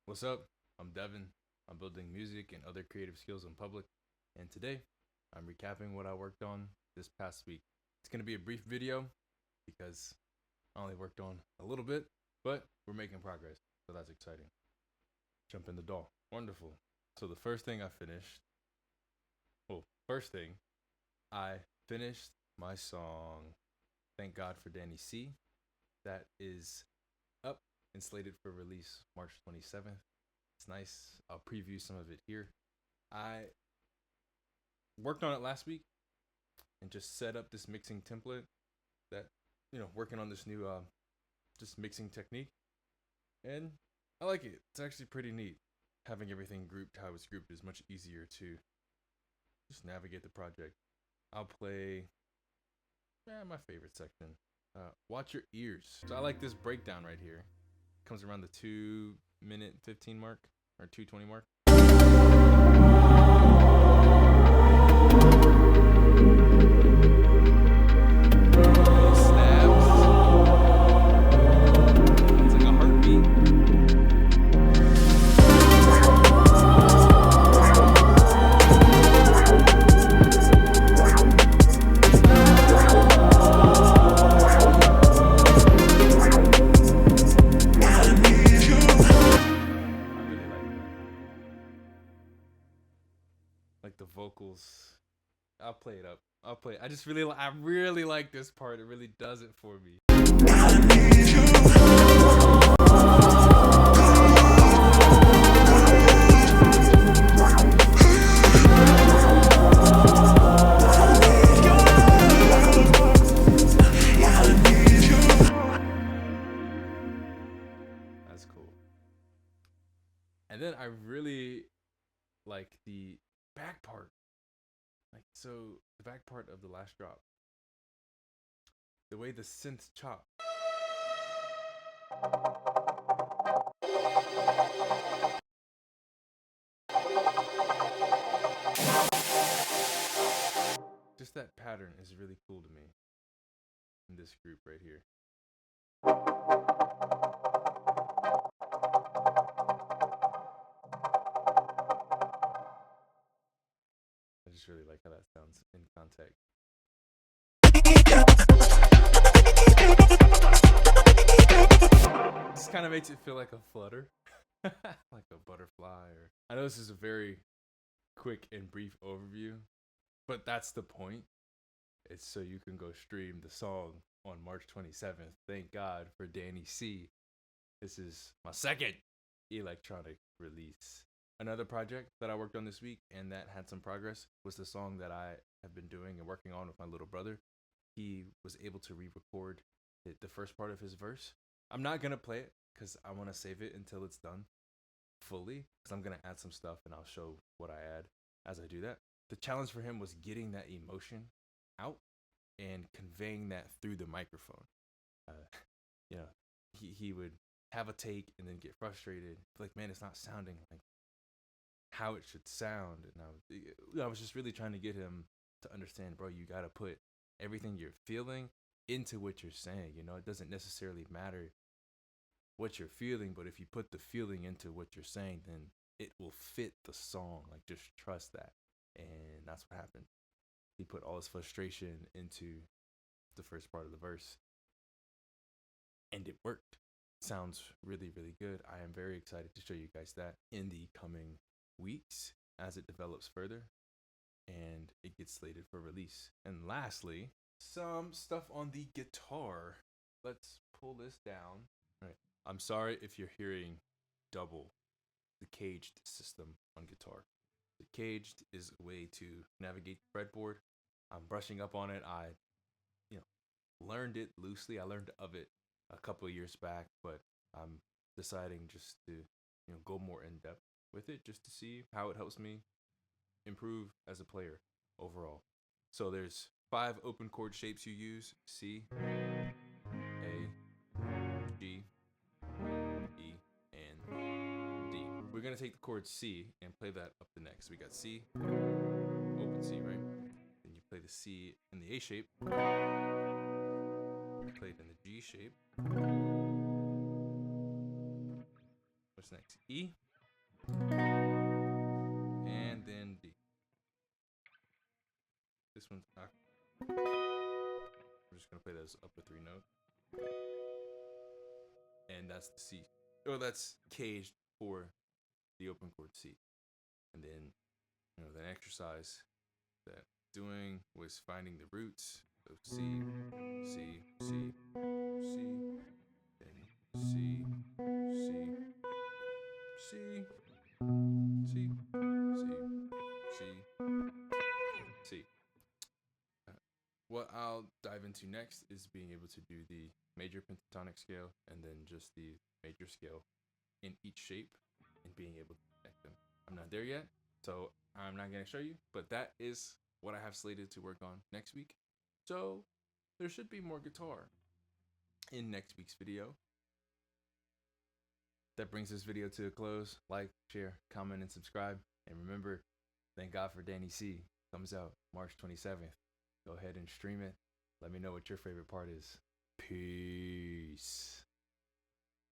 What's up? I'm Devyn. I'm building music and other creative skills in public, and today I'm recapping what I worked on this past week. It's going to be a brief video because I only worked on a little bit, but we're making progress, so that's exciting. Jump in the doll. Wonderful. So the first thing I finished my song, Thank God for Danny C. That is up and slated for release March 27th. It's nice. I'll preview some of it here. I worked on it last week and just set up this mixing template that, working on this new just mixing technique. And I like it. It's actually pretty neat. Having everything grouped how it's grouped is much easier to just navigate the project. I'll play my favorite section. Watch your ears. So I like this breakdown right here. Comes around the 2-minute 15 mark or 2:20 mark. Snaps. It's like a heartbeat. Like the vocals, I'll play it up. I really like this part. It really does it for me. That's cool. And then I really like the back part. The back part of the last drop. The way the synths chop. Just that pattern is really cool to me in this group right here. I just really like how that sounds in context. This kind of makes it feel like a flutter, like a butterfly. I know this is a very quick and brief overview, but that's the point. It's so you can go stream the song on March 27th. Thank God for Danny C. This is my second electronic release. Another project that I worked on this week and that had some progress was the song that I have been doing and working on with my little brother. He was able to re-record the first part of his verse. I'm not going to play it because I want to save it until it's done fully, because I'm going to add some stuff and I'll show what I add as I do that. The challenge for him was getting that emotion out and conveying that through the microphone. He would have a take and then get frustrated, like, man, it's not sounding like how it should sound. And I was just really trying to get him to understand, bro, you got to put everything you're feeling into what you're saying. It doesn't necessarily matter what you're feeling, but if you put the feeling into what you're saying, then it will fit the song. Like, just trust that. And that's what happened. He put all his frustration into the first part of the verse, and it worked. Sounds really, really good. I am very excited to show you guys that in the coming weeks as it develops further and it gets slated for release. And lastly, some stuff on the guitar. Let's pull this down. All right. I'm sorry if you're hearing double the CAGED system on guitar. The CAGED is a way to navigate the fretboard. I'm brushing up on it. I learned it loosely. I learned of it a couple of years back, but I'm deciding just to go more in depth with it, just to see how it helps me improve as a player overall. So there's 5 open chord shapes you use: C, A, G, E, and D. We're gonna take the chord C and play that up the neck. So we got C, open C, right? Then you play the C in the A shape. You play it in the G shape. comes next? E. And then D. This one's not. We're just gonna play those upper 3 notes. And that's the C. Oh, that's caged for the open chord C. And then, the exercise that doing was finding the roots of C, C, C, C, then C, C, C, C, C, C. What I'll dive into next is being able to do the major pentatonic scale and then just the major scale in each shape and being able to connect them. I'm not there yet, so I'm not going to show you, but that is what I have slated to work on next week. So there should be more guitar in next week's video. That brings this video to a close. Like, share, comment, and subscribe. And remember, thank God for Danny C. Comes out March 27th. Go ahead and stream it. Let me know what your favorite part is. Peace.